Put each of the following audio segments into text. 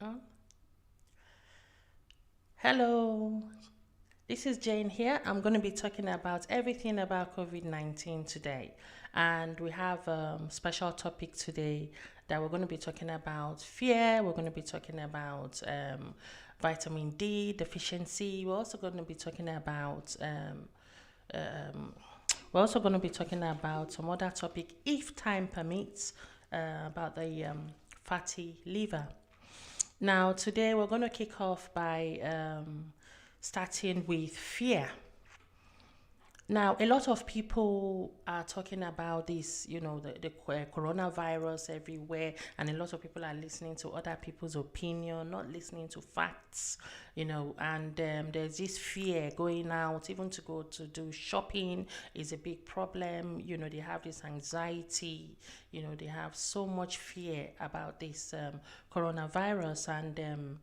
Oh, hello, this is Jane here. I'm going to be talking about everything about COVID-19 today. And we have a special topic today that we're going to be talking about fear. We're going to be talking about vitamin D deficiency. We're also going to be talking about um, some other topic, if time permits, about the fatty liver. Now, today we're going to kick off by starting with fear. Now, a lot of people are talking about this, the coronavirus everywhere, and a lot of people are listening to other people's opinion, not listening to facts, and there's this fear going out, even to go to do shopping is a big problem. They have this anxiety, they have so much fear about this coronavirus, and,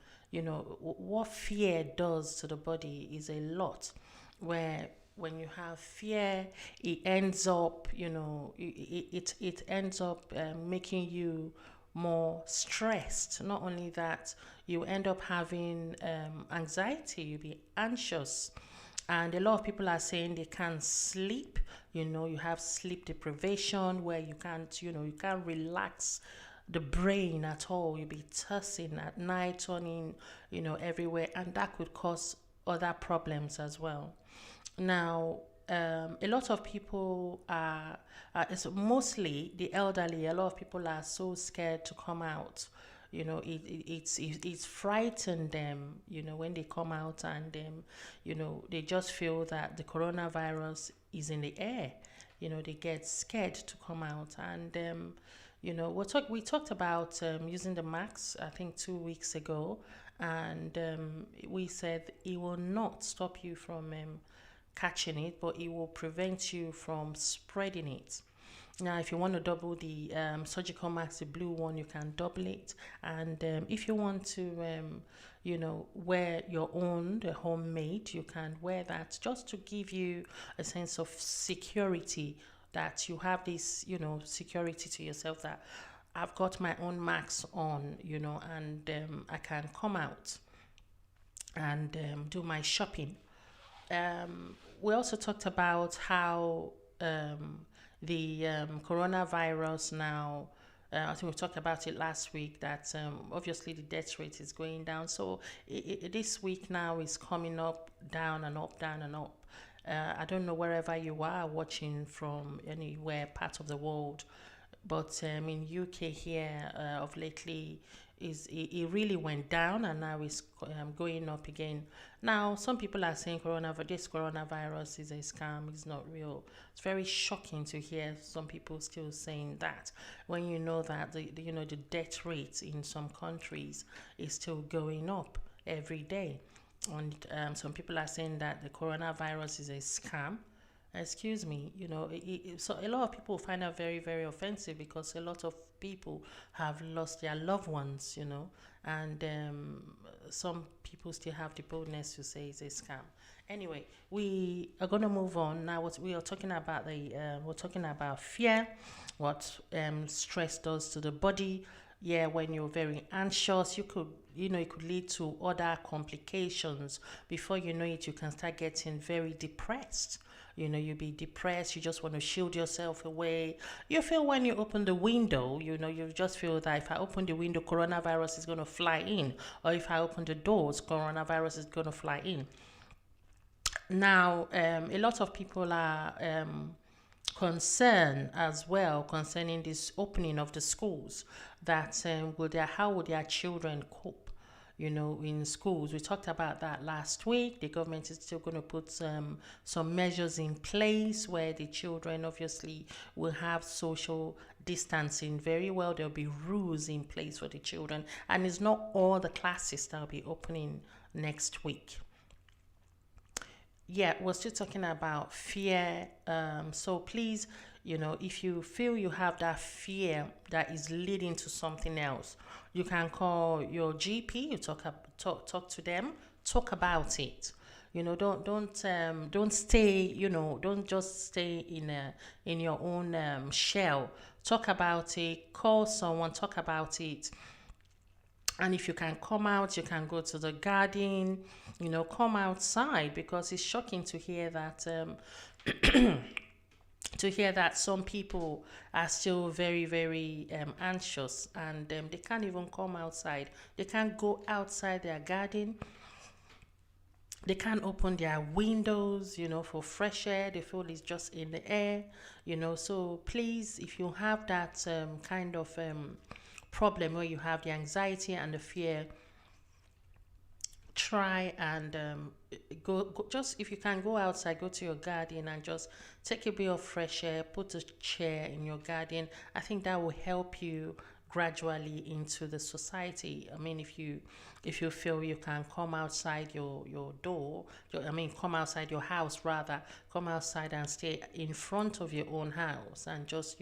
what fear does to the body is a lot, where when you have fear, it ends up, it ends up making you more stressed. Not only that, you end up having anxiety, you be anxious. And a lot of people are saying they can't sleep. You have sleep deprivation where you can't relax the brain at all. You'll be tossing at night, turning, everywhere, and that could cause other problems as well. Now, a lot of people it's mostly the elderly. A lot of people are so scared to come out. It's frightened them. When they come out, and they just feel that the coronavirus is in the air. They get scared to come out, and we talked about using the max, I think 2 weeks ago, and we said it will not stop you from catching it, but it will prevent you from spreading it. Now, if you want to double the surgical mask, the blue one, you can double it. And if you want to, wear your own, the homemade, you can wear that just to give you a sense of security, that you have this, security to yourself, that I've got my own mask on, and I can come out and do my shopping. We also talked about how the coronavirus now. I think we talked about it last week, that obviously the death rate is going down. So this week now is coming up, down and up, down and up. I don't know wherever you are watching from, anywhere part of the world, but in UK here, of lately, it really went down, and now it's going up again. Now some people are saying this coronavirus is a scam, it's not real. It's very shocking to hear some people still saying that, when you know that the death rate in some countries is still going up every day. And some people are saying that the coronavirus is a scam. Excuse me, so a lot of people find that very, very offensive, because a lot of people have lost their loved ones, and some people still have the boldness to say it's a scam. Anyway, we are going to move on now. What we are talking about, we're talking about fear, what stress does to the body. Yeah, when you're very anxious, it could lead to other complications. Before you know it, you can start getting very depressed. You'll be depressed, you just want to shield yourself away. You feel when you open the window, you just feel that if I open the window, coronavirus is going to fly in. Or if I open the doors, coronavirus is going to fly in. Now, a lot of people are concerned as well concerning this opening of the schools, that how would their children cope, in schools. We talked about that last week. The government is still going to put some measures in place, where the children obviously will have social distancing very well. There'll be rules in place for the children, and it's not all the classes that will be opening next week. Yeah, we're still talking about fear. So please, if you feel you have that fear that is leading to something else, you can call your GP. You talk to them, talk about it. Don't stay. Don't just stay in your own shell. Talk about it. Call someone. Talk about it, And if you can come out, you can go to the garden, come outside, because it's shocking to hear that some people are still very, very anxious, and they can't even come outside. They can't go outside their garden. They can't open their windows, for fresh air. They feel it's just in the air, So please, if you have that kind of problem where you have the anxiety and the fear, try and go, just if you can go outside, go to your garden and just take a bit of fresh air, put a chair in your garden. I think that will help you gradually into the society. I mean, if you feel you can come outside your door, come outside your house, rather, come outside and stay in front of your own house and just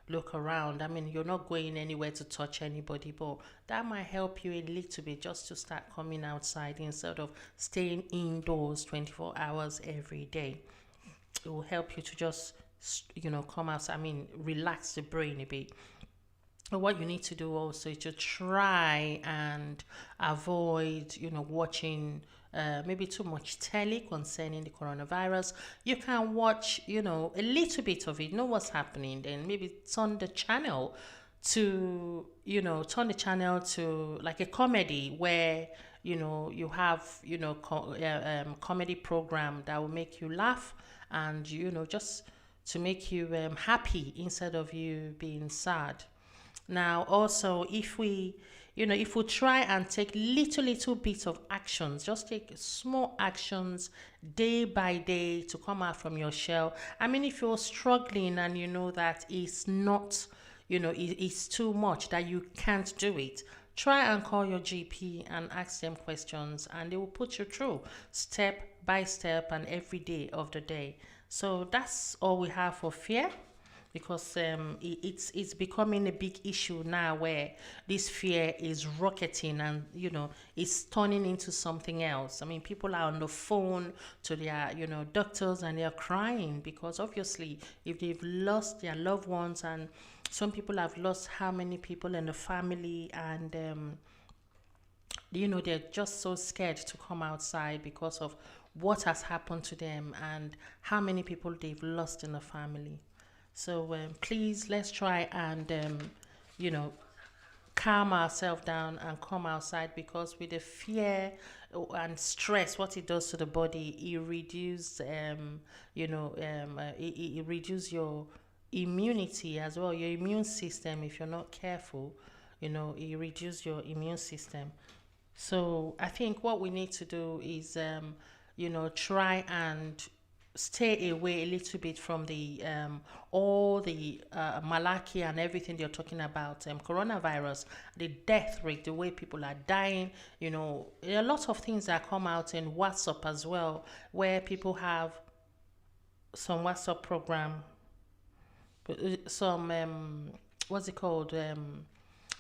look around. I mean, you're not going anywhere to touch anybody, but that might help you a little bit, just to start coming outside instead of staying indoors 24 hours every day. It will help you to just come outside. I mean, relax the brain a bit. But what you need to do also is to try and avoid, watching maybe too much telly concerning the coronavirus. You can watch, a little bit of it, know what's happening, then maybe turn the channel to, like a comedy where, you have, comedy program that will make you laugh and, just to make you happy instead of you being sad. Now, also, if we try and take little bits of actions, just take small actions day by day to come out from your shell. I mean, if you're struggling and you know that it's not, it's too much, that you can't do it, try and call your GP and ask them questions, and they will put you through step by step and every day of the day. So that's all we have for fear, because it's becoming a big issue now, where this fear is rocketing and it's turning into something else. I mean, people are on the phone to their doctors, and they're crying because obviously if they've lost their loved ones, and some people have lost how many people in the family, and they're just so scared to come outside because of what has happened to them and how many people they've lost in the family. So please, let's try and, calm ourselves down and come outside, because with the fear and stress, what it does to the body, it reduces, it reduces your immunity as well, your immune system. If you're not careful, it reduces your immune system. So I think what we need to do is, try and stay away a little bit from the all the malarkey and everything they're talking about, coronavirus, the death rate, the way people are dying. There are a lot of things that come out in WhatsApp as well, where people have some WhatsApp program, some what's it called,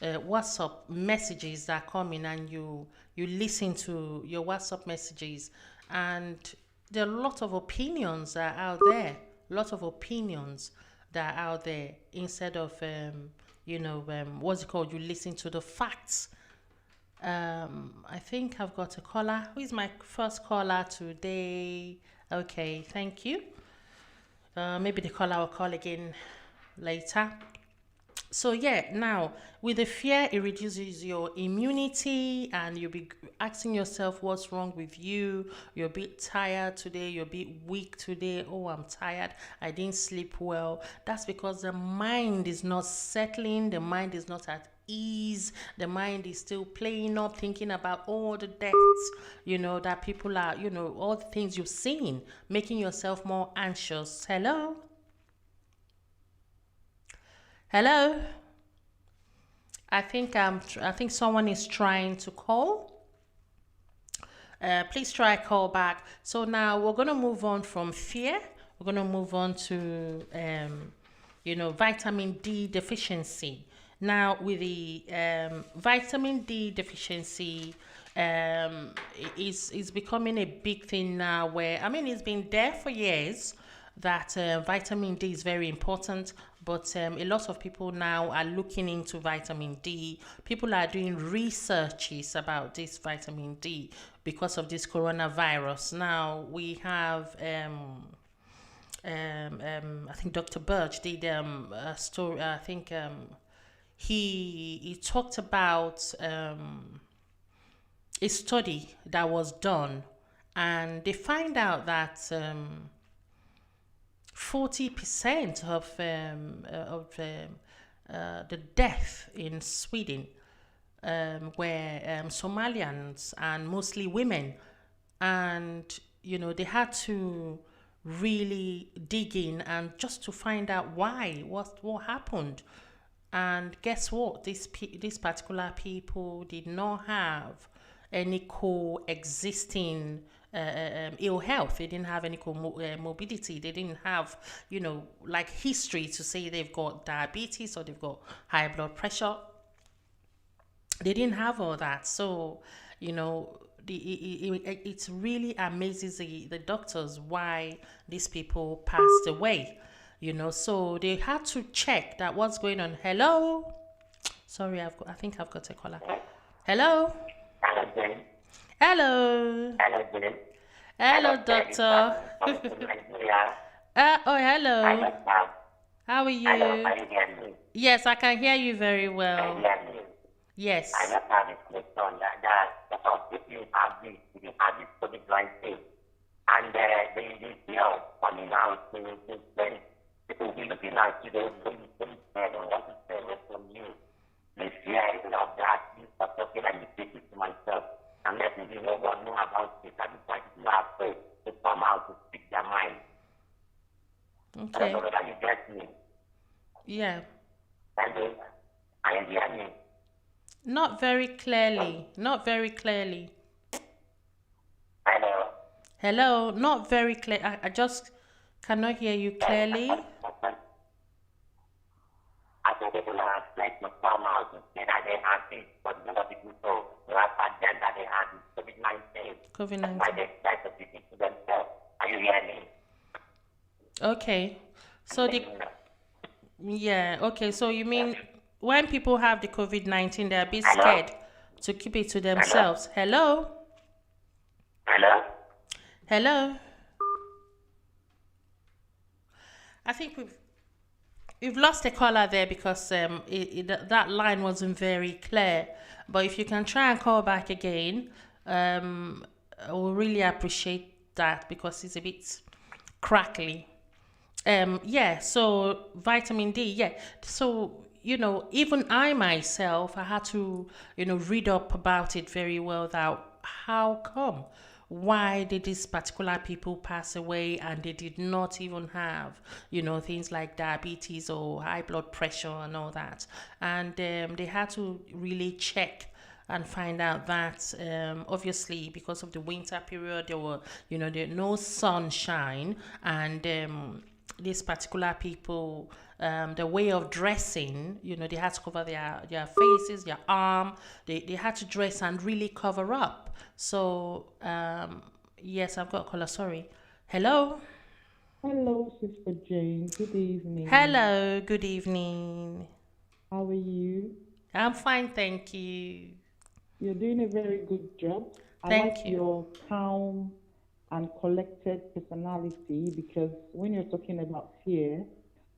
WhatsApp messages that come in, and you listen to your WhatsApp messages, and there are a lot of opinions that are out there, instead of what's it called, you listen to the facts. I think I've got a caller. Who is my first caller today? Okay, thank you. Maybe the caller will call again later. So yeah, now with the fear, it reduces your immunity, and you'll be asking yourself what's wrong with you. You're a bit tired today, you're a bit weak today. Oh, I'm tired, I didn't sleep well. That's because the mind is not settling, the mind is not at ease, the mind is still playing up, thinking about all the deaths, that people are, all the things you've seen, making yourself more anxious. Hello. I think someone is trying to call. Please try call back. So now we're gonna move on from fear. We're gonna move on to vitamin D deficiency. Now with the vitamin D deficiency, is becoming a big thing now. Where, I mean, it's been there for years. that vitamin D is very important, but a lot of people now are looking into vitamin D. People are doing researches about this vitamin D because of this coronavirus. Now we have I think Dr. Birch did a story. I think he talked about a study that was done, and they find out that 40% of the death in Sweden were Somalians, and mostly women. And they had to really dig in and just to find out why, what happened. And guess what? These particular people did not have any coexisting ill health. They didn't have any morbidity. They didn't have, like history to say they've got diabetes or they've got high blood pressure. They didn't have all that. So, it really amazes the doctors why these people passed away. So they had to check that what's going on. Hello? Sorry, I think I've got a caller. Hello? Hello. Hello, doctor. Hello. How are you? Yes, I can hear you very well. Yes. I just have a question that you have this COVID-19, and the fear coming out to say people will be looking at you, they said or what to say from you. The fear is not that you start talking and you take it to myself. And let me know what know about it. And try to have faith to come out to speak their mind. Okay. I don't know whether you get me. Yeah. And I am hearing you. Not very clearly. Not very clearly. Hello. Hello. Not very clear. I just cannot hear you clearly. I think people have like to come out and say that they have it, but a lot of people know after them that they have COVID-19. COVID-19. Why they try to keep it to themselves. Are you hearing me? Okay. So okay. So you mean when people have the COVID-19, they're a bit scared to keep it to themselves. Hello? Hello? Hello? I think we've lost a caller there because that line wasn't very clear. But if you can try and call back again, I will really appreciate that because it's a bit crackly. So vitamin D, yeah. So, even I myself, I had to, read up about it very well, that how come? Why did these particular people pass away and they did not even have, things like diabetes or high blood pressure and all that? And they had to really check and find out that obviously because of the winter period, there were, there no sunshine, and these particular people, the way of dressing, they had to cover their faces, their arm. They had to dress and really cover up. So, yes, I've got a caller. Sorry. Hello? Hello, Sister Jane. Good evening. Hello, good evening. How are you? I'm fine, thank you. You're doing a very good job. Thank I like you. your calm and collected personality, because when you're talking about fear,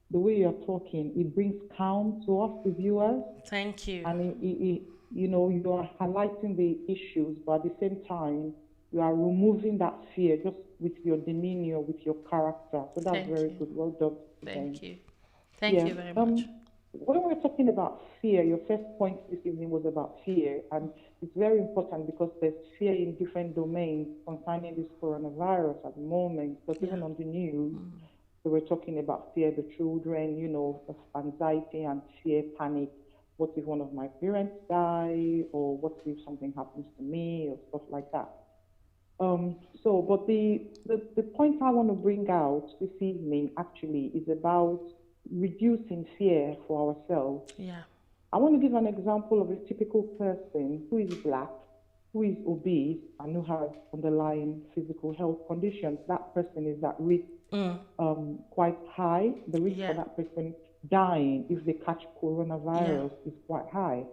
the way you're talking, it brings calm to us, the viewers. Thank you. And you are highlighting the issues, but at the same time, you are removing that fear just with your demeanor, with your character. So that's very good. Well done. Thank you. Thank you very much. When we're talking about fear, your first point this evening was about fear, and it's very important because there's fear in different domains concerning this coronavirus at the moment. But even on the news, they were talking about fear, the children, of anxiety and fear, panic. What if one of my parents die, or what if something happens to me, or stuff like that. But the point I want to bring out this evening actually is about reducing fear for ourselves. Yeah. I want to give an example of a typical person who is black, who is obese, and who has underlying physical health conditions. That person is at risk quite high. The risk for Yeah. that person dying if they catch Yeah. coronavirus is quite high.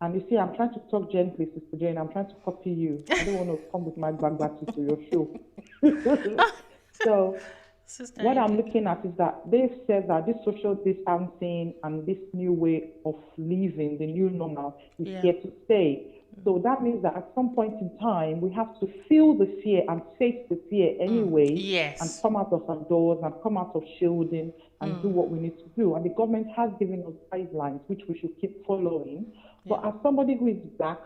And you see, I'm trying to talk gently, Sister Jane. I'm trying to copy you. I don't want to come with my bagbati to your show. So Sister, what you I'm did. looking at is that they've said that this social distancing and this new way of living, the new normal, is Yeah. here to stay. So that means that at some point in time, we have to feel the fear and face the fear anyway, and Yes. come out of our doors and come out of shielding and do what we need to do. And the government has given us guidelines, which we should keep following. Yeah. But as somebody who is black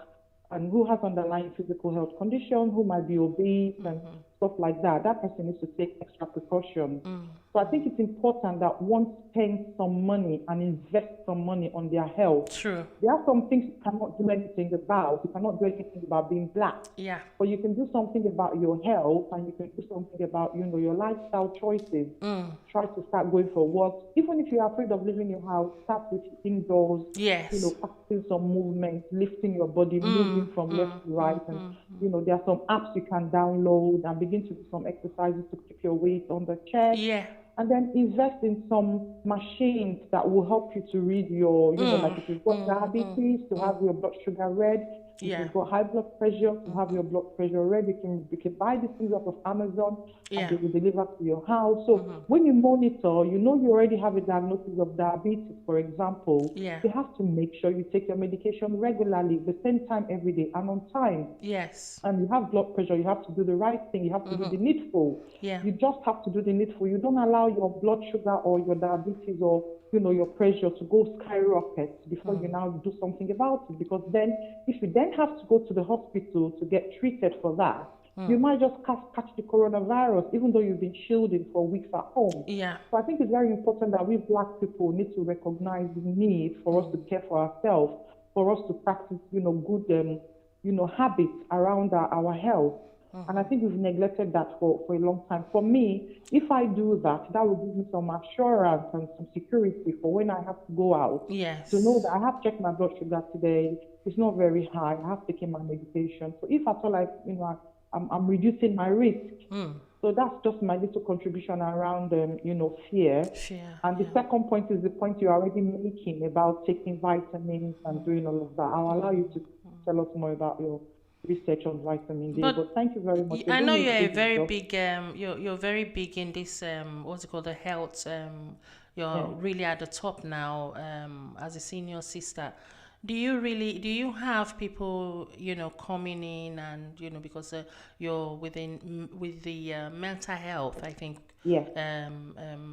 and who has underlying physical health condition, who might be obese and stuff like that, that person needs to take extra precautions. So I think it's important that one spends some money and invests some money on their health. True. There are some things you cannot do anything about. You cannot do anything about being black. Yeah. But you can do something about your health, and you can do something about, your lifestyle choices. Try to start going for walks. Even if you're afraid of leaving your house, start with indoors, Yes. practicing some movement, lifting your body, moving from left to right. And, there are some apps you can download and begin to do some exercises to keep your weight on the chest. Yeah. And then invest in some machines that will help you to read your, like if you've got diabetes, to have your blood sugar read. If Yeah. you've got high blood pressure, to have your blood pressure read. You can buy these things off of Amazon, Yeah. and they will deliver to your house. So when you monitor, you already have a diagnosis of diabetes, for example. Yeah. You have to make sure you take your medication regularly, the same time every day and on time. Yes. And you have blood pressure, you have to do the right thing, you have to do the needful. Yeah. You just have to do the needful. You don't allow your blood sugar or your diabetes or your pressure to go skyrocket before you now do something about it. Because then, if you then have to go to the hospital to get treated for that, you might just catch the coronavirus, even though you've been shielding for weeks at home. Yeah. So I think it's very important that we black people need to recognize the need for us to care for ourselves, for us to practice, good, habits around our health. And I think we've neglected that for a long time. For me, if I do that, that will give me some assurance and some security for when I have to go out. Yes. To know that I have checked my blood sugar today, it's not very high, I have taken my medication. So if at all I'm reducing my risk. So that's just my little contribution around, fear. Fear. And the second point is the point you're already making about taking vitamins and doing all of that. I'll allow you to tell us more about your research on vitamin D. But thank you very much. I know you're a good very job. big you're very big in this what's it called, the health, you're really at the top now as a senior sister. Do you have people coming in and because you're with the mental health, I think,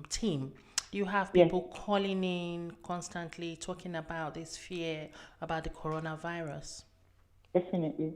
team? Do you have people calling in constantly talking about this fear about the coronavirus? Definitely.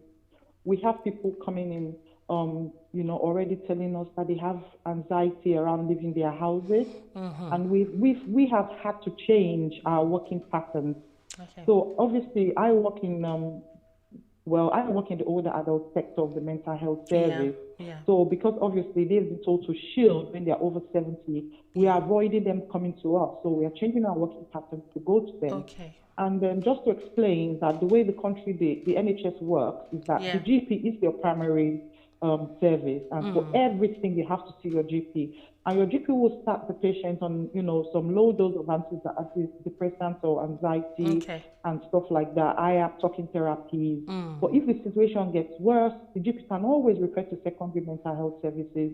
We have people coming in, already telling us that they have anxiety around leaving their houses, and we have had to change our working patterns. Okay. So obviously, I work in the older adult sector of the mental health service. Yeah. So because obviously they've been told to shield when they're over 70, we are avoiding them coming to us. So we are changing our working patterns to go to them. Okay. And then just to explain that the way the country, the NHS works is that the GP is your primary service. And for everything, you have to see your GP. And your GP will start the patient on, some low dose of antidepressants or anxiety and stuff like that. I have talking therapies. But if the situation gets worse, the GP can always refer to secondary mental health services.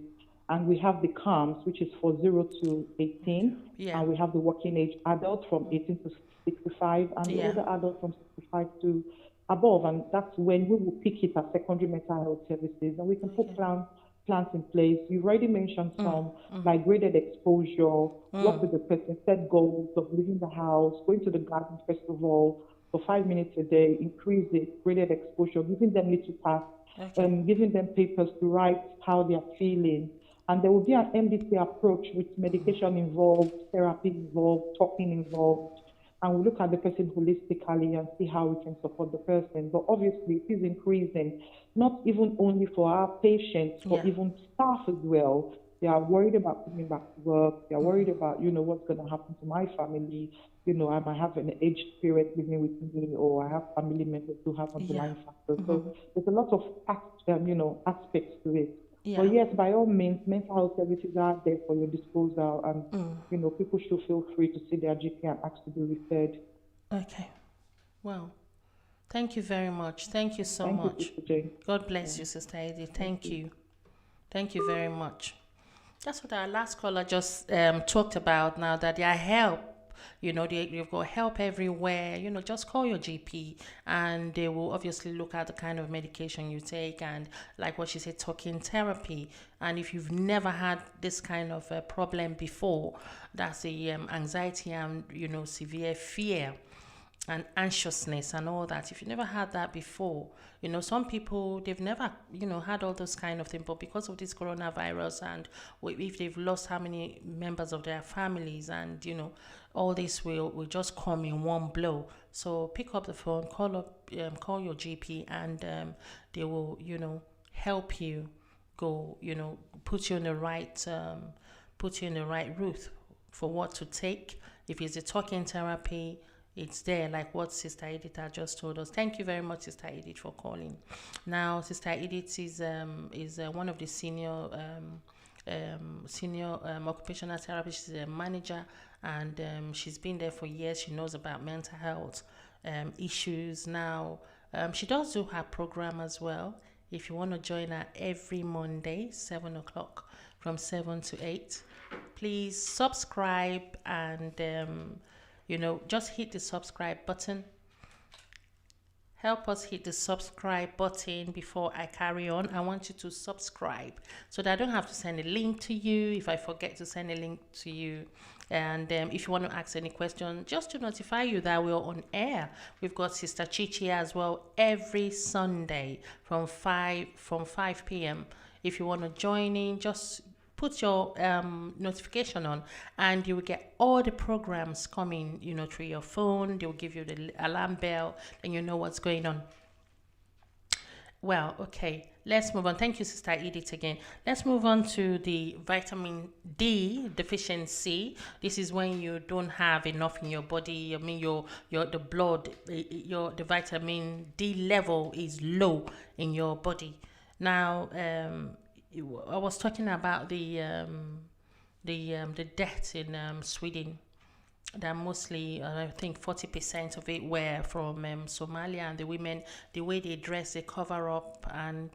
And we have the CAMS, which is for 0 to 18. And we have the working age adult from 18 to 65, and the older adult from 65 to above. And that's when we will pick it as secondary mental health services. And we can put plans in place. You've already mentioned some, like graded exposure, work with the person, set goals of leaving the house, going to the garden first of all for 5 minutes a day, increase the graded exposure, giving them little tasks, giving them papers to write how they are feeling. And there will be an MDT approach with medication involved, therapy involved, talking involved. And we look at the person holistically and see how we can support the person. But obviously, it is increasing, not even only for our patients, but even staff as well. They are worried about coming back to work. They are worried about, what's going to happen to my family. I might have an aged parent living with me, or I have family members who have underlying factors. So there's a lot of aspects to it. Yeah. But yes, by all means, mental health services are there for your disposal, and people should feel free to see their GP and ask to be referred. Okay. Well, thank you very much. Thank you so Thank you, much. Sister Jane. God bless Yeah, you, Sister Edie. thank Thank you. you. Thank you very much. That's what our last caller just talked about now, that they are help. You've got help everywhere. Just call your GP and they will obviously look at the kind of medication you take and, like what she said, talking therapy. And if you've never had this kind of problem before, that's the anxiety and, severe fear and anxiousness and all that. If you never had that before, some people, they've never had all those kind of things, but because of this coronavirus and if they've lost how many members of their families, and all this will just come in one blow. So pick up the phone, call your GP, and they will help you go, put you in the right route for what to take. If it's a talking therapy, it's there, like what Sister Edith just told us. Thank you very much, Sister Edith, for calling. Now, Sister Edith is one of the senior occupational therapists. She's a manager, and she's been there for years. She knows about mental health issues. Now, she does do her program as well. If you want to join her every Monday, 7 o'clock, from 7 to 8, please subscribe and just hit the subscribe button. Help us hit the subscribe button before I carry on. I want you to subscribe so that I don't have to send a link to you if I forget to send a link to you. And if you want to ask any question, just to notify you that we're on air. We've got Sister Chichi as well every Sunday from 5 p.m. If you want to join in, just put your notification on, and you will get all the programs coming through your phone. They will give you the alarm bell, and you know what's going on. Well, okay, let's move on. Thank you, Sister Edith, again. Let's move on to the vitamin D deficiency. This is when you don't have enough in your body. I mean, the blood, the vitamin D level is low in your body. Now, I was talking about the deaths in Sweden. That mostly, I think 40% of it were from Somalia, and the women, the way they dress, they cover up, and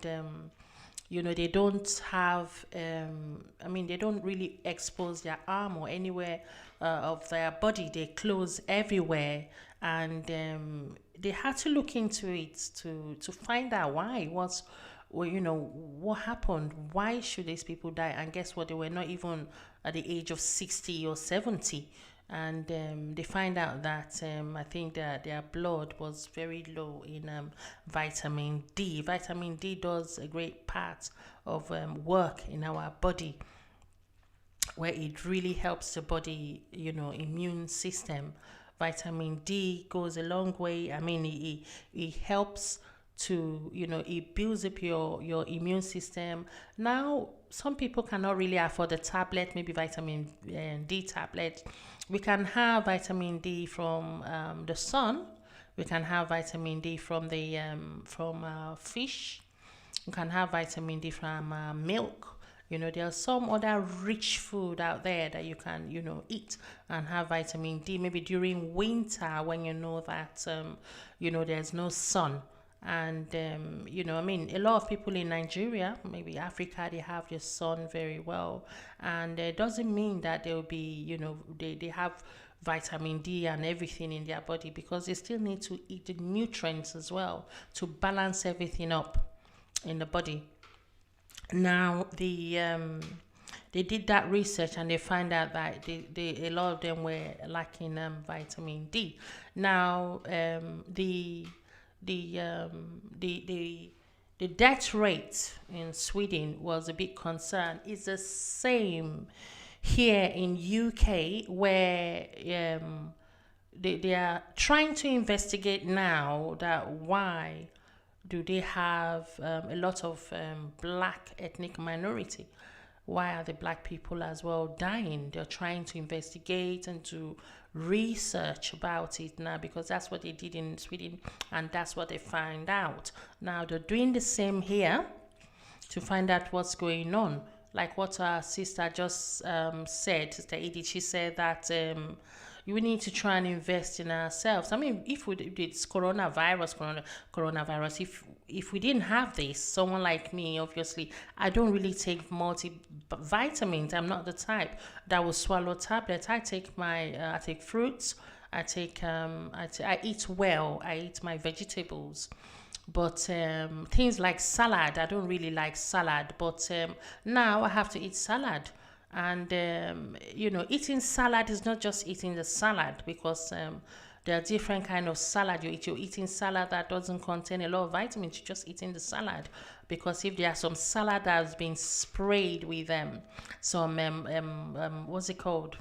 they don't have, they don't really expose their arm or anywhere of their body. They close everywhere, and they had to look into it to find out why. What happened? Why should these people die? And guess what? They were not even at the age of 60 or 70. And they find out that I think that their blood was very low in vitamin D. Vitamin D does a great part of work in our body, where it really helps the body, immune system. Vitamin D goes a long way. I mean, it helps to, it builds up your immune system. Now, some people cannot really afford the tablet, maybe vitamin D tablet. We can have vitamin D from the sun. We can have vitamin D from the fish. We can have vitamin D from milk. There's some other rich food out there that you can, eat and have vitamin D. Maybe during winter when that, there's no sun. And a lot of people in Nigeria, maybe Africa, they have the sun very well, and it doesn't mean that they'll be, they have vitamin D and everything in their body, because they still need to eat the nutrients as well to balance everything up in the body. Now, they did that research and they find out that a lot of them were lacking vitamin D. Now, the death rate in Sweden was a big concern. It's the same here in UK, where they are trying to investigate now that why do they have a lot of black ethnic minority. Why are the black people as well dying? They're trying to investigate and to research about it now, because that's what they did in Sweden and that's what they find out. Now they're doing the same here, to find out what's going on. Like what our sister just said, Sister Edith, she said that we need to try and invest in ourselves. I mean, if it's coronavirus, if we didn't have this, someone like me, obviously, I don't really take multivitamins. I'm not the type that will swallow tablets. I take I take fruits. I eat well. I eat my vegetables. But things like salad, I don't really like salad. But now I have to eat salad. And, eating salad is not just eating the salad, because there are different kind of salad you eat. You're eating salad that doesn't contain a lot of vitamins. You're just eating the salad. Because if there are some salad that has been sprayed with some, what's it called?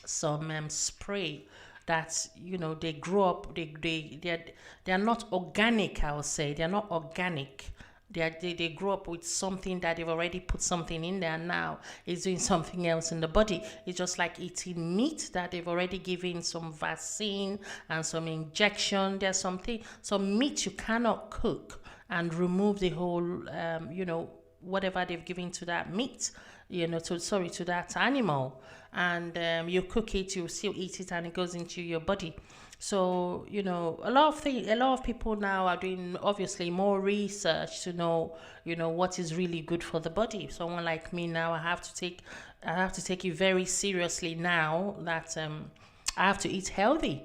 Some spray that they grow up, they're not organic. I would say they're not organic. They grow up with something that they've already put something in there, and now it's doing something else in the body. It's just like eating meat that they've already given some vaccine and some injection. There's some meat you cannot cook and remove the whole whatever they've given to that meat, to that animal. And you cook it, you still eat it, and it goes into your body. So a lot of people now are doing obviously more research to know what is really good for the body. Someone like me now, I have to take it very seriously now that I have to eat healthy.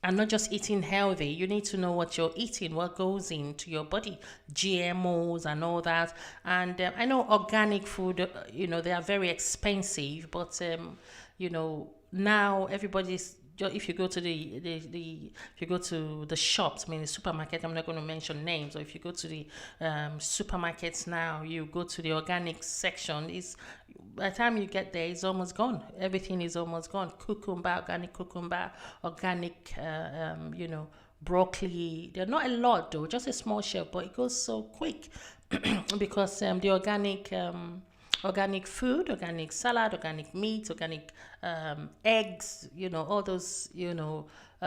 And not just eating healthy, you need to know what you're eating, what goes into your body, GMOs and all that. And I know organic food, they are very expensive, but now everybody's. If you go to the shops, I mean the supermarket, I'm not going to mention names. Or if you go to the supermarkets now, you go to the organic section. By the time you get there, it's almost gone. Everything is almost gone. Organic cucumber, organic, broccoli. They're not a lot though, just a small shelf, but it goes so quick because the organic food, organic salad, organic meat, organic eggs, all those,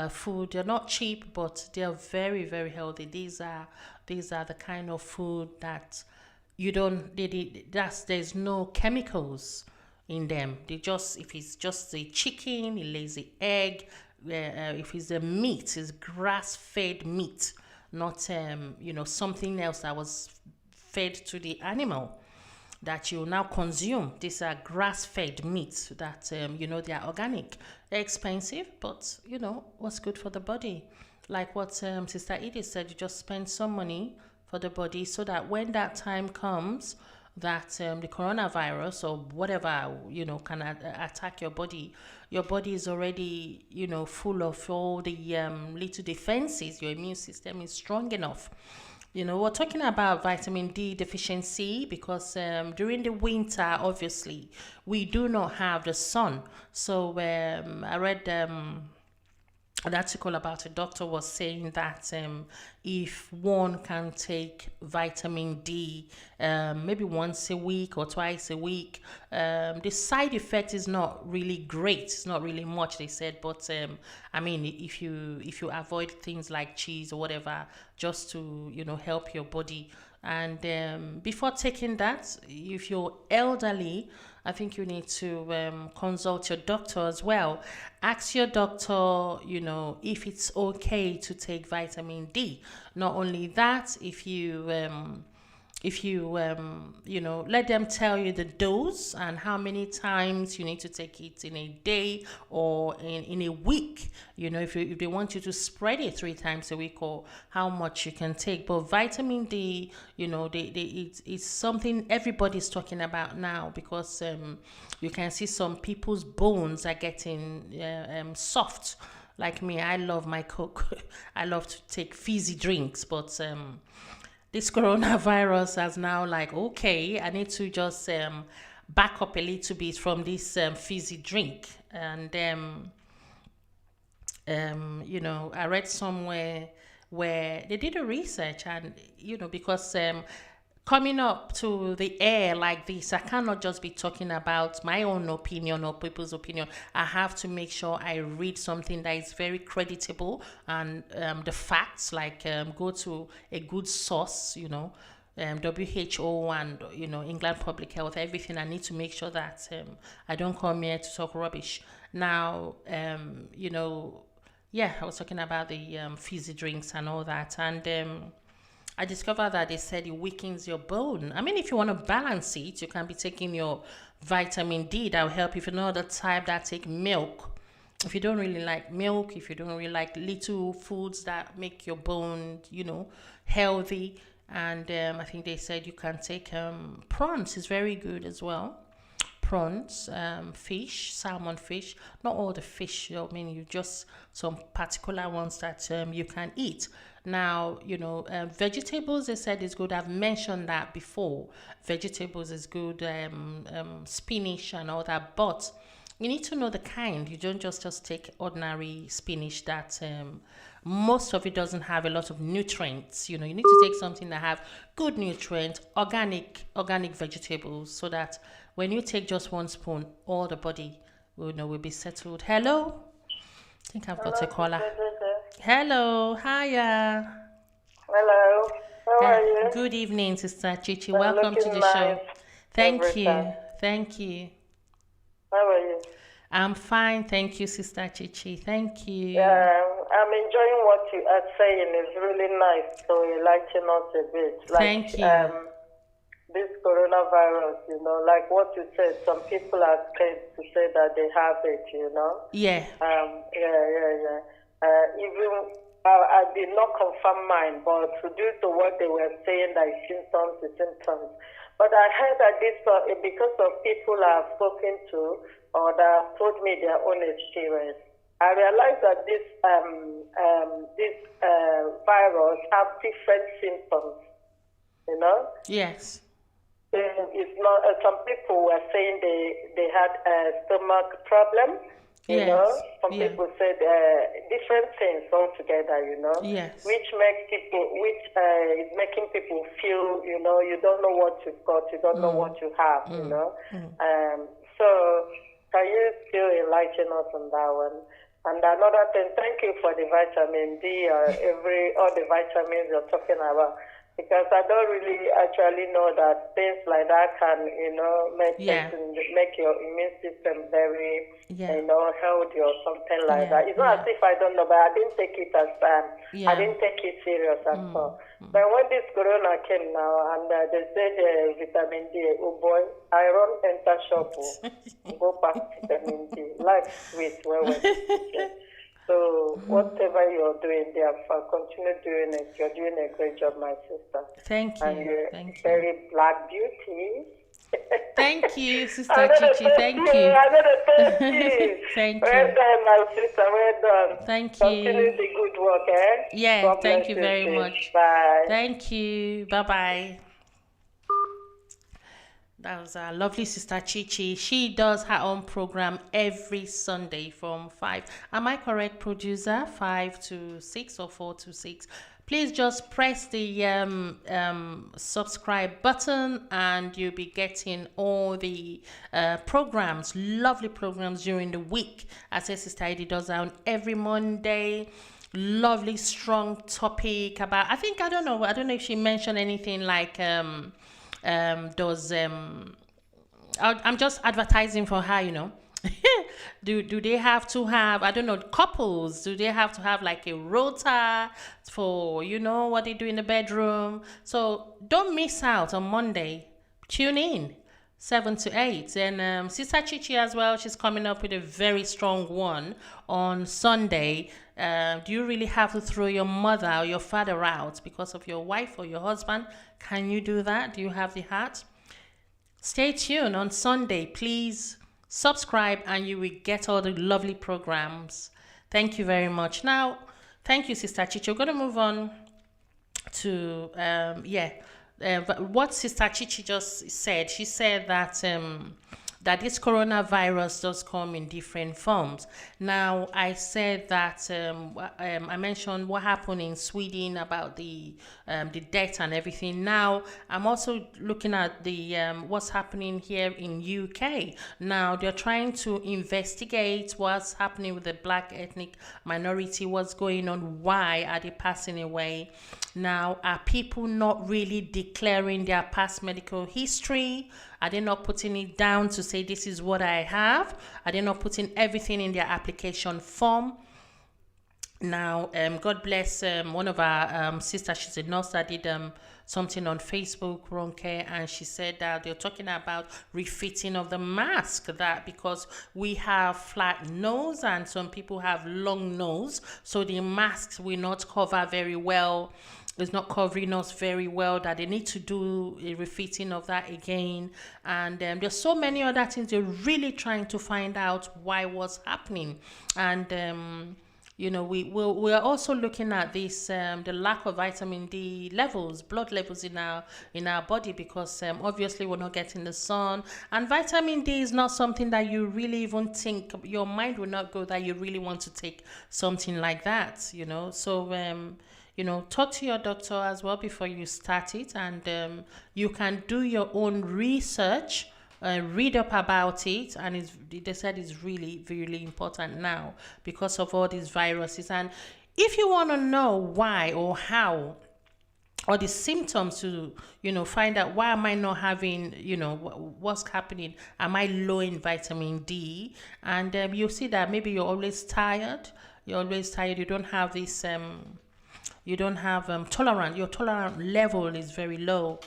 food. They're not cheap, but they're very, very healthy. These are the kind of food that there's no chemicals in them. If it's just the chicken, it lays the egg. If it's the meat, it's grass-fed meat, not something else that was fed to the animal that you now consume. These are grass-fed meats that they are organic. They're expensive, but what's good for the body. Like what Sister Edith said, you just spend some money for the body so that when that time comes that the coronavirus or whatever can attack your body is already full of all the little defenses. Your immune system is strong enough. We're talking about vitamin D deficiency because during the winter, obviously, we do not have the sun. So I read an article about a doctor was saying that if one can take vitamin D maybe once a week or twice a week, the side effect is not really great. It's not really much, they said. But I mean, if you avoid things like cheese or whatever, just to help your body. And before taking that, if you're elderly, I think you need to consult your doctor as well. Ask your doctor, if it's okay to take vitamin D. Not only that, if you let them tell you the dose and how many times you need to take it in a day or in a week. If they want you to spread it 3 times a week, or how much you can take. But vitamin D, it's something everybody's talking about now, because you can see some people's bones are getting soft. Like me, I love my Coke. I love to take fizzy drinks, but this coronavirus has now okay, I need to just back up a little bit from this fizzy drink. And I read somewhere where they did a research, and because coming up to the air like this, I cannot just be talking about my own opinion or people's opinion. I have to make sure I read something that is very creditable, and the facts, go to a good source, WHO and England Public Health, everything. I need to make sure that I don't come here to talk rubbish. Now, I was talking about the fizzy drinks and all that, and I discovered that they said it weakens your bone. I mean, if you want to balance it, you can be taking your vitamin D. That will help. If you're not the type that take milk, if you don't really like milk, if you don't really like little foods that make your bone, healthy, and I think they said you can take prawns. Is very good as well. Prawns, fish, salmon fish, not all the fish, I mean, you just some particular ones that you can eat. Now, vegetables, they said is good. I've mentioned that before. Vegetables is good, spinach and all that, but you need to know the kind. You don't just take ordinary spinach that most of it doesn't have a lot of nutrients. You need to take something that have good nutrients, organic vegetables, so that when you take just one spoon, all the body will be settled. Hello? I think I've got a caller. Hello, hiya. Hello, how are you? Good evening, Sister Chichi. Welcome to the show. Thank you. Thank you. How are you? I'm fine, thank you, Sister Chichi. Thank you. I'm enjoying what you are saying. It's really nice to enlighten us a bit. Thank you. This coronavirus, like what you said, some people are scared to say that they have it, Yeah. Even I did not confirm mine, but due to what they were saying, that symptoms. But I heard that this because of people I've spoken to or that have told me their own experience. I realized that this virus have different symptoms. Yes. It's not. Some people were saying they had a stomach problem. Some people said different things altogether. Yes. Which is making people feel. You don't know what you've got. You don't know what you have. So can you still enlighten us on that one? And another thing, thank you for the vitamin D. All the vitamins you're talking about. Because I don't really actually know that things like that can, make your immune system very, healthy or something like that. It's not as if I don't know, but I didn't take it as I didn't take it serious at all. But when this corona came now and they said vitamin D, oh boy, I run enter shop, go back to vitamin D. Life sweet, So whatever you're doing there, continue doing it. You're doing a great job, my sister. Thank you. And you're Thank very you. black beauty. Thank you, Sister Chichi. Thank you. Thank you. Thank Well you. done, my sister. Well done. Thank Continue you. the good work, eh? Yeah, God thank bless you very sis. much. Bye. Thank you. Bye-bye. That was our lovely Sister Chichi. She does her own program every Sunday from 5. Am I correct, producer? 5 to 6 or 4 to 6? Please just press the subscribe button and you'll be getting all the programs, lovely programs during the week. As Sister Heidi does on every Monday. Lovely, strong topic about, I don't know if she mentioned anything like I'm just advertising for her, do they have to have, I don't know, couples, do they have to have like a rota for what they do in the bedroom? So don't miss out on Monday. Tune in 7 to 8. And Sister Chichi as well, she's coming up with a very strong one on Sunday. Do you really have to throw your mother or your father out because of your wife or your husband? Can you do that? Do you have the heart? Stay tuned on Sunday. Please subscribe and you will get all the lovely programs. Thank you very much. Now, thank you, Sister Chichi. We're going to move on to, what Sister Chichi just said. She said that that this coronavirus does come in different forms. Now, I said that I mentioned what happened in Sweden about the death and everything. Now, I'm also looking at the what's happening here in UK. Now, they're trying to investigate what's happening with the black ethnic minority, what's going on, why are they passing away. Now, are people not really declaring their past medical history? Are they not putting it down to say this is what I have? Are they not putting everything in their application form? Now, God bless one of our sisters. She's a nurse that did something on Facebook, Ronke, and she said that they're talking about refitting of the mask, that because we have flat nose and some people have long nose, so the masks will not cover very well. It's not covering us very well, that they need to do a refitting of that again. And there's so many other things. They're really trying to find out why what's happening. And we're also looking at this the lack of vitamin D levels, blood levels in our body, because obviously we're not getting the sun, and vitamin D is not something that you really even think, your mind will not go that you really want to take something like that. So talk to your doctor as well before you start it, and you can do your own research. Read up about it, and they said it's really, really important now because of all these viruses. And if you want to know why or how, or the symptoms to find out why am I not having, what's happening, am I low in vitamin D, and you'll see that maybe you're always tired, you don't have this you don't have tolerant, your tolerant level is very low,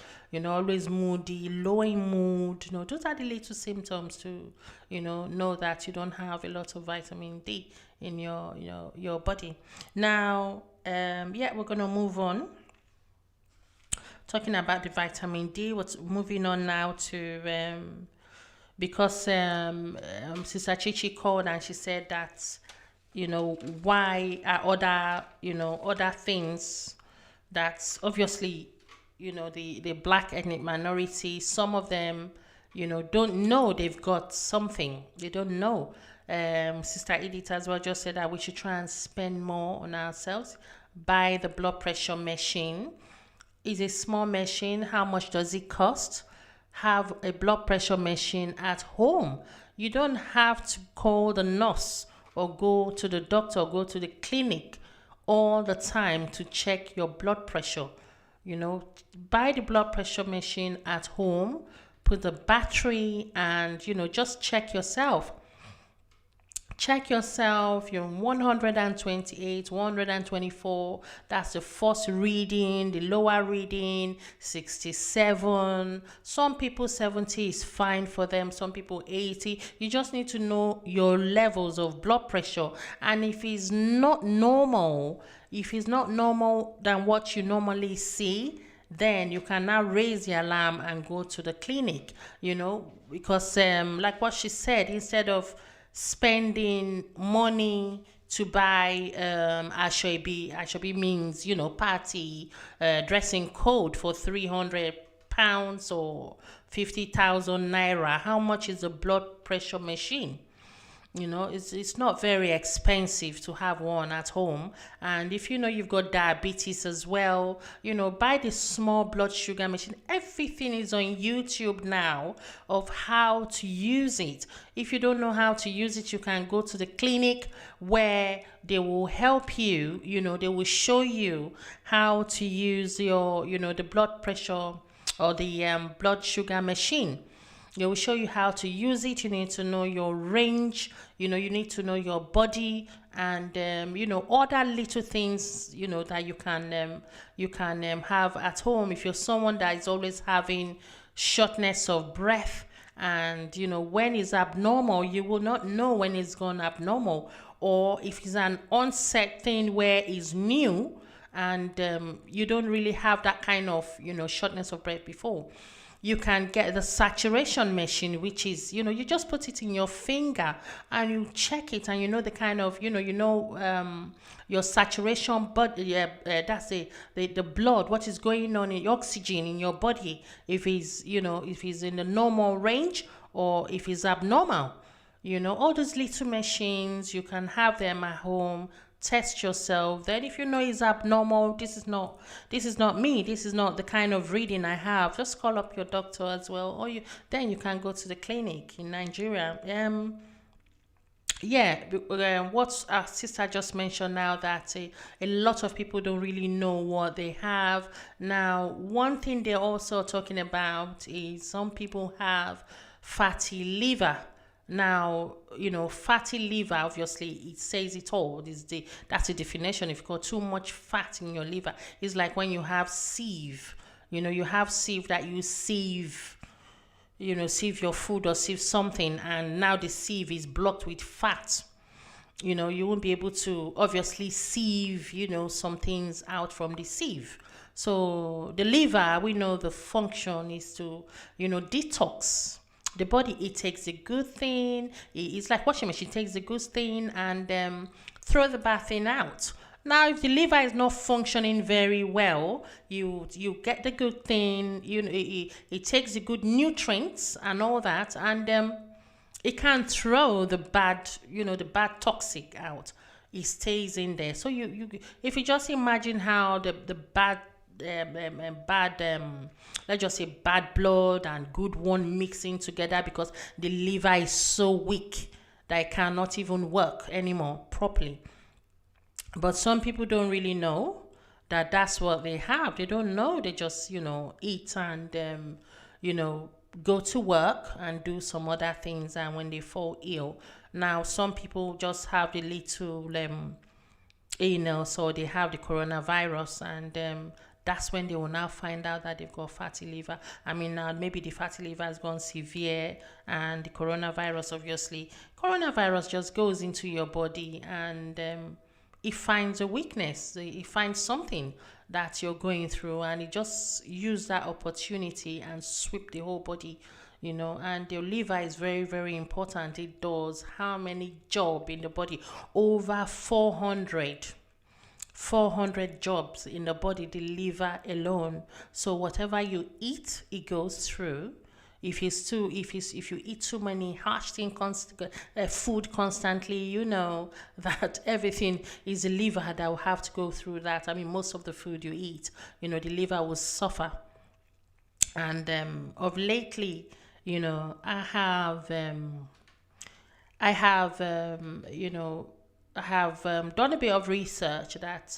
always moody, low in mood. Those are the little symptoms to know that you don't have a lot of vitamin D in your body. Now we're gonna move on, talking about the vitamin D. Moving on now to because Sister Chichi called and she said that why are other things that's obviously the black ethnic minority, some of them don't know they've got something, they don't know. Sister Edith as well just said that we should try and spend more on ourselves. Buy the blood pressure machine. It's a small machine. How much does it cost? Have a blood pressure machine at home. You don't have to call the nurse or go to the doctor or go to the clinic all the time to check your blood pressure. Buy the blood pressure machine at home, put the battery, and just check yourself. You're 128, 124. That's the first reading. The lower reading, 67. Some people 70 is fine for them. Some people 80. You just need to know your levels of blood pressure. And if it's not normal than what you normally see, then you can now raise the alarm and go to the clinic, because like what she said, instead of spending money to buy Ashobi means party dressing code for £300 or 50,000 naira. How much is a blood pressure machine? It's not very expensive to have one at home. And if you've got diabetes as well, buy the small blood sugar machine. Everything is on YouTube now of how to use it. If you don't know how to use it, you can go to the clinic where they will help you. They will show you how to use your the blood pressure or the blood sugar machine. They will show you how to use it. You need to know your range. You need to know your body, and other little things that you can have at home. If you're someone that is always having shortness of breath, and when it's abnormal, you will not know when it's gone abnormal, or if it's an onset thing where it's new and you don't really have that kind of shortness of breath before. You can get the saturation machine, which is, you just put it in your finger and you check it, and the kind of, your saturation, but that's the blood, what is going on in oxygen in your body, if it's in the normal range or if it's abnormal. All those little machines, you can have them at home, test yourself. Then if you know it's abnormal, this is not me, this is not the kind of reading I have, just call up your doctor as well, or then you can go to the clinic in Nigeria. What our sister just mentioned now, that a lot of people don't really know what they have. Now, one thing they're also talking about is some people have fatty liver. Now, fatty liver, obviously, it says it all. That's the definition. If you've got too much fat in your liver, it's like when you have sieve. You have sieve that you sieve your food or sieve something, and now the sieve is blocked with fat. You won't be able to obviously sieve, some things out from the sieve. So the liver, we know the function is to, detox the body. It takes the good thing. It's like washing machine. It takes the good thing and throw the bad thing out. Now, if the liver is not functioning very well, you get the good thing, it takes the good nutrients and all that, and it can't throw the bad, the bad toxic out. It stays in there. So if you just imagine how the bad, let's just say bad blood and good one mixing together, because the liver is so weak that it cannot even work anymore properly. But some people don't really know that that's what they have. They don't know. They just, eat and, go to work and do some other things. And when they fall ill, now some people just have the little illness, or they have the coronavirus, and that's when they will now find out that they've got fatty liver. I mean, now maybe the fatty liver has gone severe, and the coronavirus just goes into your body, and it finds a weakness, it finds something that you're going through, and it just use that opportunity and sweep the whole body, and your liver is very, very important. It does how many jobs in the body? Over 400 jobs in the body, the liver alone. So whatever you eat, it goes through. If you eat too many harsh food constantly, that everything is the liver that will have to go through that. I mean, most of the food you eat, the liver will suffer. And of lately, I have done a bit of research that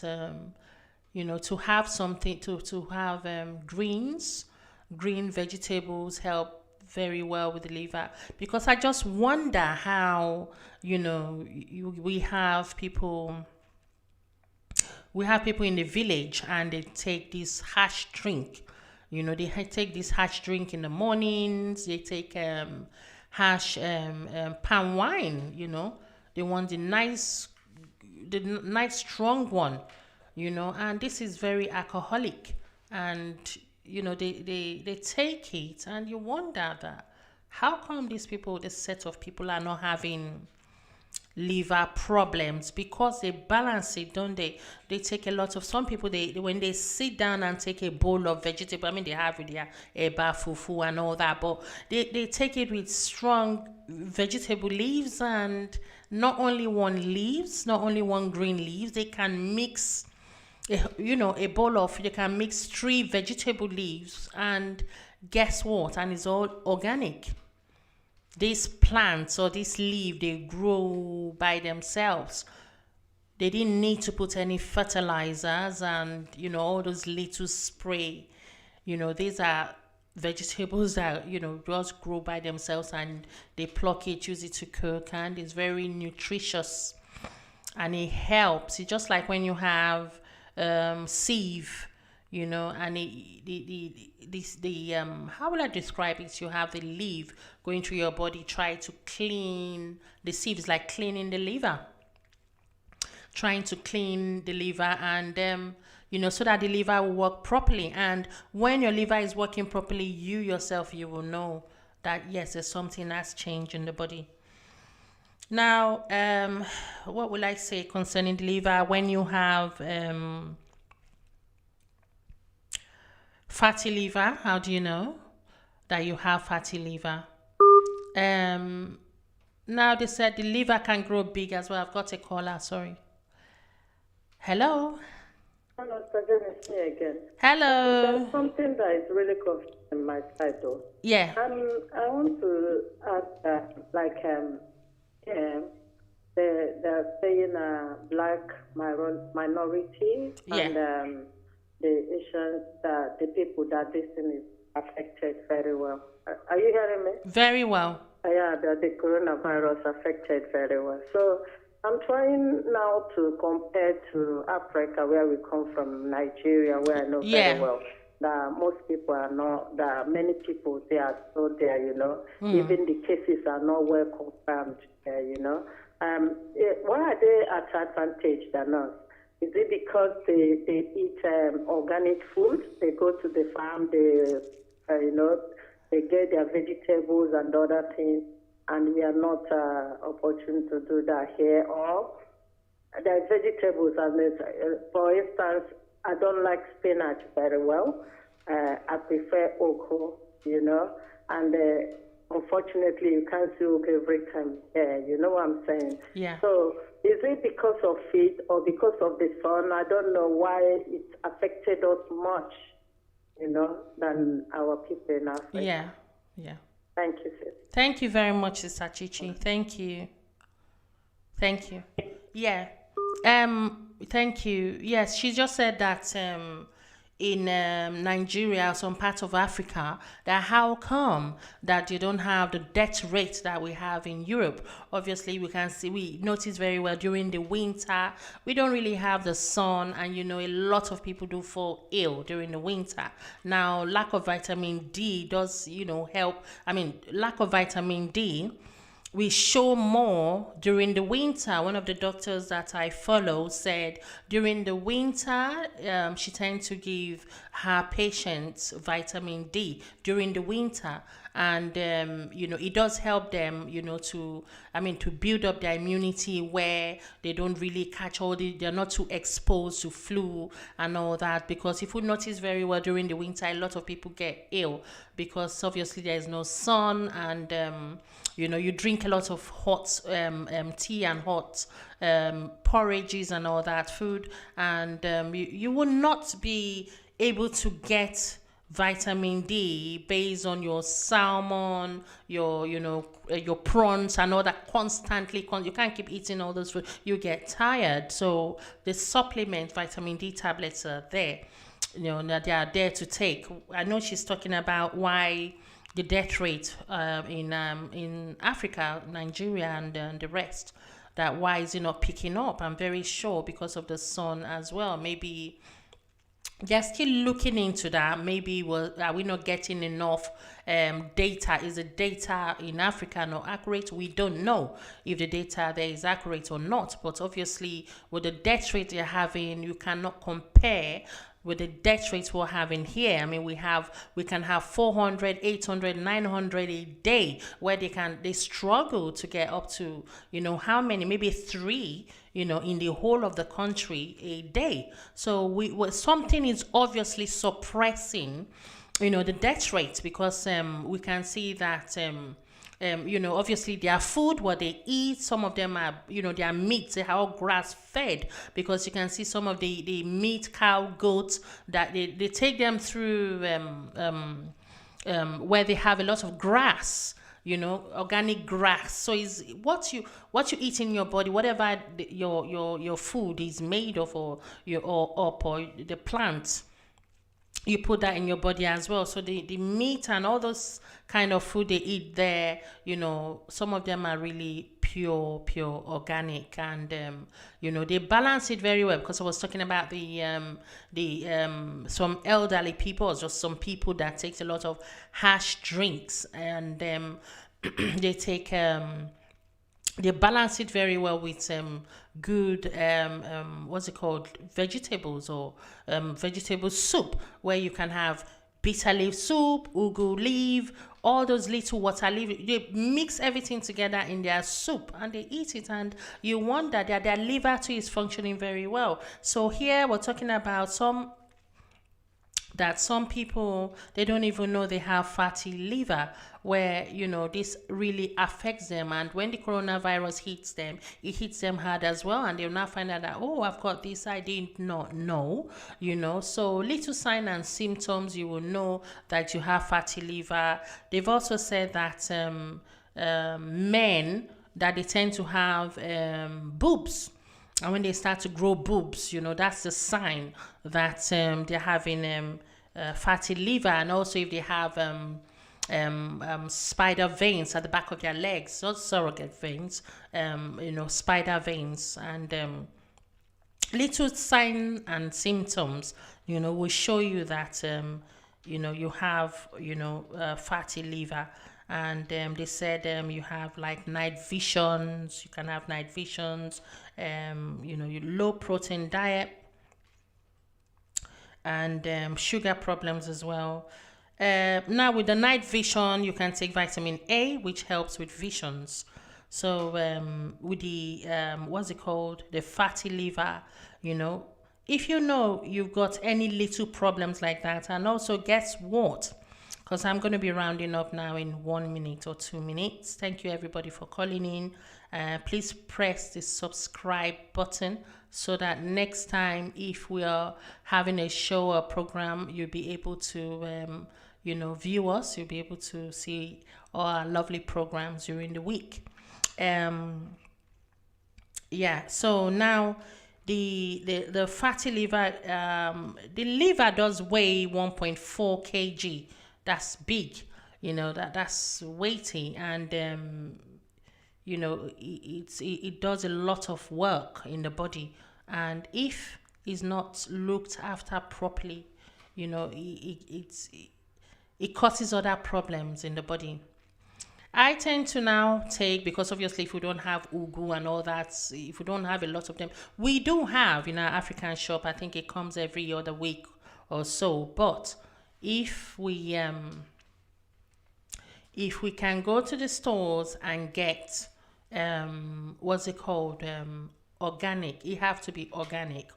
to have something to have green vegetables help very well with the liver, because I just wonder how we have people in the village, and they take this harsh drink. They take this harsh drink in the mornings. They take harsh palm wine. They want the nice strong one, and this is very alcoholic, and they take it, and you wonder that how come this set of people are not having liver problems, because they balance it, don't they? They take a lot of, some people, when they sit down and take a bowl of vegetable, I mean, they have their eba, fufu and all that, but they take it with strong vegetable leaves, and not only one green leaves, they can mix a bowl of, you can mix 3 vegetable leaves, and guess what? And it's all organic. These plants or this leaf, they grow by themselves. They didn't need to put any fertilizers and all those little spray. These are vegetables that just grow by themselves, and they pluck it, use it to cook, and it's very nutritious, and it helps. It's just like when you have sieve, and how will I describe it? You have the leaf going through your body, try to clean the sieve. Is like cleaning the liver, trying to clean the liver, and so that the liver will work properly. And when your liver is working properly, you yourself, you will know that yes, there's something that's changed in the body. Now, what will I say concerning the liver? When you have fatty liver, how do you know that you have fatty liver? Now they said the liver can grow big as well. I've got a caller. Sorry. Hello. Hello, Sergeant, it's me again. Hello. There's something that is really confusing my side, though. Yeah. I want to ask that, they're saying black minority and the Asians, the people that this thing is affected very well. Are you hearing me? Very well. Yeah, that the coronavirus affected very well. So I'm trying now to compare to Africa, where we come from, Nigeria, where I know very well that most people are not, that many people, they are still there, Even the cases are not well confirmed there, Why are they at advantage than us? Is it because they eat organic food? They go to the farm, they get their vegetables and other things, and we are not opportune to do that here. Or there are vegetables, and for instance, I don't like spinach very well. I prefer okra, and unfortunately, you can't see okra every time here. You know what I'm saying? Yeah. So is it because of it or because of the sun? I don't know why it affected us much, than our people in Africa. Yeah. Thank you, sis. Thank you very much, Sister Chichi. Thank you. Yeah. Thank you. Yes, she just said that in Nigeria, some parts of Africa, that how come that you don't have the death rate that we have in Europe? Obviously, we notice very well during the winter, we don't really have the sun, and a lot of people do fall ill during the winter. Now, lack of vitamin D does, help. Lack of vitamin D, we show more during the winter. One of the doctors that I follow said during the winter, she tends to give her patients vitamin D during the winter. And, it does help them, to build up their immunity where they don't really catch they're not too exposed to flu and all that. Because if you notice very well during the winter, a lot of people get ill because obviously there is no sun, and, you drink a lot of hot tea and hot porridges and all that food, and you will not be able to get vitamin D based on your salmon, your prawns and all that constantly. You can't keep eating all those food. You get tired. So the supplement vitamin D tablets are there. They are there to take. I know she's talking about why the death rate in Africa, Nigeria, and the rest. That why is it not picking up? I'm very sure because of the sun as well. Maybe they're still looking into that. Maybe are we not getting enough data? Is the data in Africa not accurate? We don't know if the data there is accurate or not. But obviously, with the death rate you're having, you cannot compare with the death rates we're having here. We can have 400, 800, 900 a day, where they struggle to get up to, how many, maybe 3, in the whole of the country a day. So something is obviously suppressing, the death rate, because we can see that obviously their food, what they eat, some of them are, their meats, they are all grass fed, because you can see some of the meat, cow, goats, that they take them through where they have a lot of grass, organic grass. So is what you eat in your body, whatever your food is made of, or the plants, you put that in your body as well. So the meat and all those kind of food they eat there, some of them are really pure organic, and they balance it very well. Because I was talking about the some elderly people, or just some people that takes a lot of harsh drinks, and they take they balance it very well with good what's it called, vegetables, or vegetable soup, where you can have bitter leaf soup, ugu leaf, all those little water leaf. They mix everything together in their soup and they eat it, and you wonder that their liver too is functioning very well. So here we're talking about some that some people, they don't even know they have fatty liver, where this really affects them, and when the coronavirus hits them, it hits them hard as well, and they'll now find out that, oh, I've got this, I did not know. So little sign and symptoms, you will know that you have fatty liver. They've also said that men, that they tend to have boobs. And when they start to grow boobs, that's the sign that they're having fatty liver. And also if they have spider veins at the back of their legs, not surrogate veins, spider veins. And little signs and symptoms, will show you that, you have, fatty liver. And they said you have like night visions. You can have night visions. Your low protein diet, and sugar problems as well. Now with the night vision, you can take vitamin A, which helps with visions. So with the what's it called, the fatty liver, if you've got any little problems like that. And also, guess what? Because I'm going to be rounding up now in 1 minute or 2 minutes. Thank you everybody for calling in. Please press the subscribe button so that next time if we are having a show or program, you'll be able to view us. You'll be able to see all our lovely programs during the week. So now the fatty liver, the liver does weigh 1.4 kg. That's big, that's weighty, and it does a lot of work in the body, and if it's not looked after properly, it causes other problems in the body. I tend to now take, because obviously if we don't have ugu and all that, if we don't have a lot of them, we do have in our African shop, I think it comes every other week or so, but if we can go to the stores and get organic, it have to be organic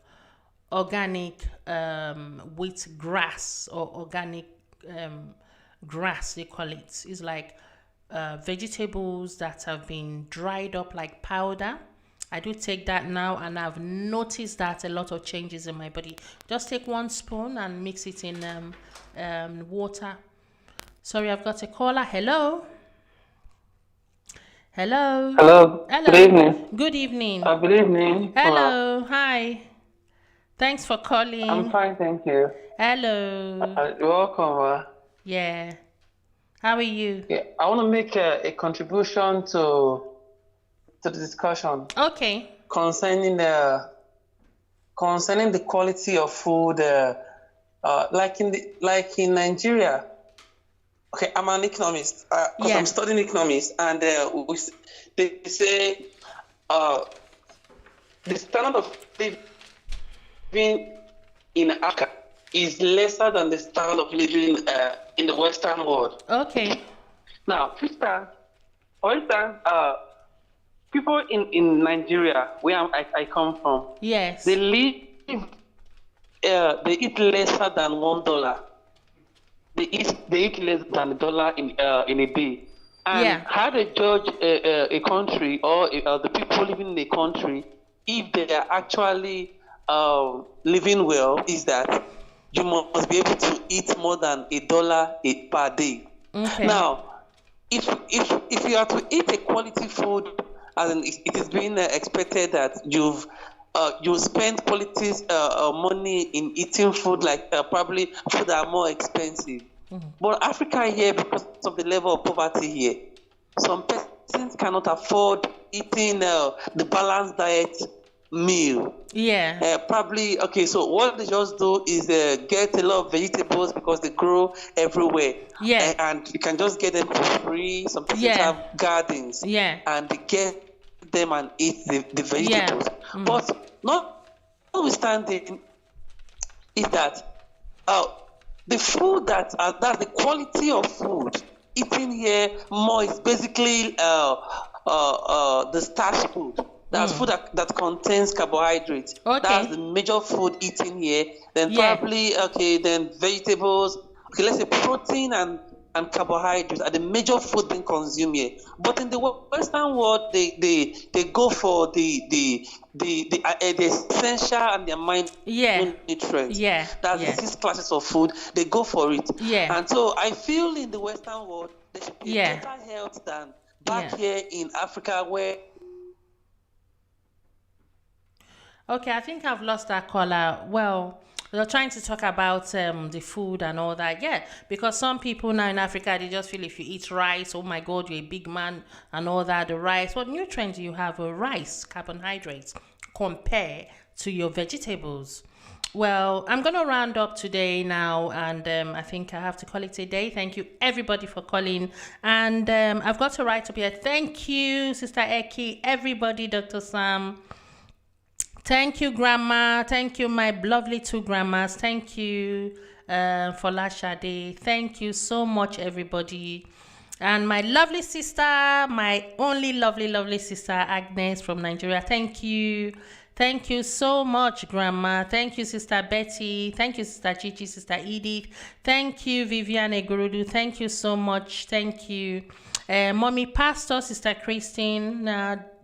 with grass, or organic grass they call it. It's like vegetables that have been dried up like powder. I do take that now, and I've noticed that a lot of changes in my body. Just take 1 spoon and mix it in water. Sorry, I've got a caller. Hello. Hello. Good evening. Good evening. Good evening. Hello. Hi. Thanks for calling. I'm fine, thank you. Hello. You're welcome. Yeah. How are you? Yeah, I want to make a contribution to the discussion. Okay. Concerning the quality of food, like in Nigeria. Okay, I'm an economist. I'm studying economics, and they say the standard of living in Africa is lesser than the standard of living in the Western world. Okay. Now, for instance, people in Nigeria, where I come from, yes, they eat lesser than $1. They eat less than $1 in a day. And how they judge a country or the people living in a country, if they are actually living well, is that you must be able to eat more than $1 per day. Okay. Now, if you are to eat a quality food, as in it is being expected that you spend quality money in eating food, like probably food that are more expensive. Mm-hmm. But Africa here, because of the level of poverty here, some persons cannot afford eating the balanced diet meal. Yeah. Probably, okay, so what they just do is get a lot of vegetables because they grow everywhere. Yeah. And you can just get them for free. Some persons have gardens. Yeah. And they get them and eat the vegetables. Yeah. Mm-hmm. But notwithstanding is that the food that's the quality of food eaten here more is basically the starch food. That's food that contains carbohydrates. Okay. That's the major food eaten here. Then probably, then vegetables. Okay, let's say protein and carbohydrates are the major food being consumed here. But in the Western world, they go for the essential and the minor nutrients. That's the 6 classes of food. They go for it. And so I feel in the Western world there should be better health than back here in Africa where. Okay, I think I've lost that caller. Well, we're trying to talk about the food and all that. Yeah, because some people now in Africa, they just feel if you eat rice, oh my God, you're a big man and all that. The rice, what nutrients do you have with rice, carbohydrates, compare to your vegetables? Well, I'm going to round up today now, and I think I have to call it a day. Thank you, everybody, for calling. And I've got to write up here. Thank you, Sister Eki, everybody, Dr. Sam. Thank you, Grandma. Thank you, my lovely 2 grandmas. Thank you for Lashade. Thank you so much, everybody. And my lovely sister, my only lovely sister, Agnes from Nigeria. Thank you. Thank you so much, Grandma. Thank you, Sister Betty. Thank you, Sister Chichi, Sister Edith. Thank you, Viviane Gurudu. Thank you so much. Thank you. Mommy Pastor, Sister Christine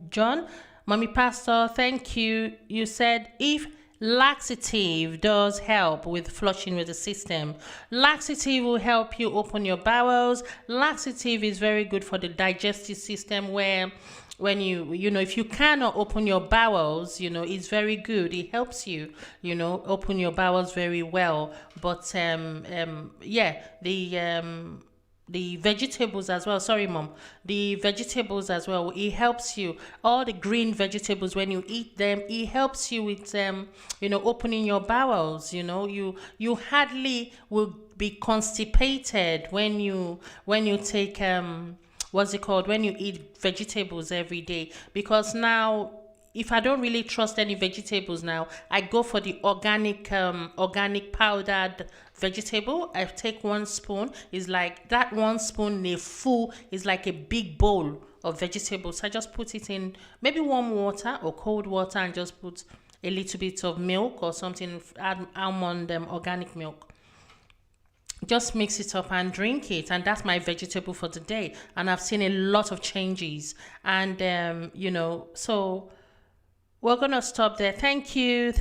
John. Mommy Pastor, thank you. You said if laxative does help with flushing with the system, laxative will help you open your bowels. Laxative is very good for the digestive system where when if you cannot open your bowels, it's very good. It helps you, open your bowels very well. But the vegetables as well. Sorry, Mom. The vegetables as well. It helps you. All the green vegetables, when you eat them, it helps you with, opening your bowels. You hardly will be constipated when you take, when you eat vegetables every day. Because now, if I don't really trust any vegetables now, I go for the organic powdered vegetable. I take 1 spoon. It's like that 1 spoon is like a big bowl of vegetables. I just put it in maybe warm water or cold water and just put a little bit of milk or something, almond organic milk. Just mix it up and drink it, and that's my vegetable for the day. And I've seen a lot of changes. And so we're gonna stop there. Thank you,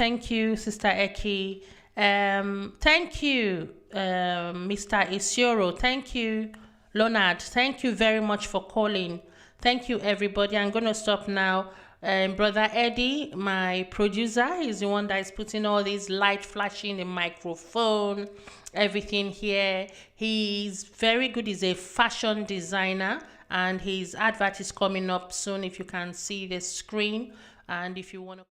Sister Eki. Thank you, Mr. Isioro. Thank you, Leonard. Thank you very much for calling. Thank you, everybody. I'm gonna stop now. Brother Eddie, my producer, is the one that is putting all these light flashing, the microphone, everything here. He's very good. He's a fashion designer, and his advert is coming up soon. If you can see the screen. And if you want to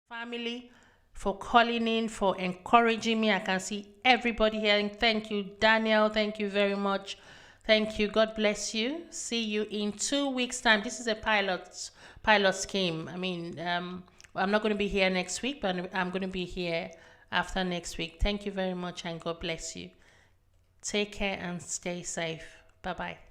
family for calling in, for encouraging me. I can see everybody here. And thank you, Daniel. Thank you very much. Thank you. God bless you. See you in 2 weeks' time. This is a pilot scheme. I mean, I'm not going to be here next week, but I'm going to be here after next week. Thank you very much, and God bless you. Take care and stay safe. Bye-bye.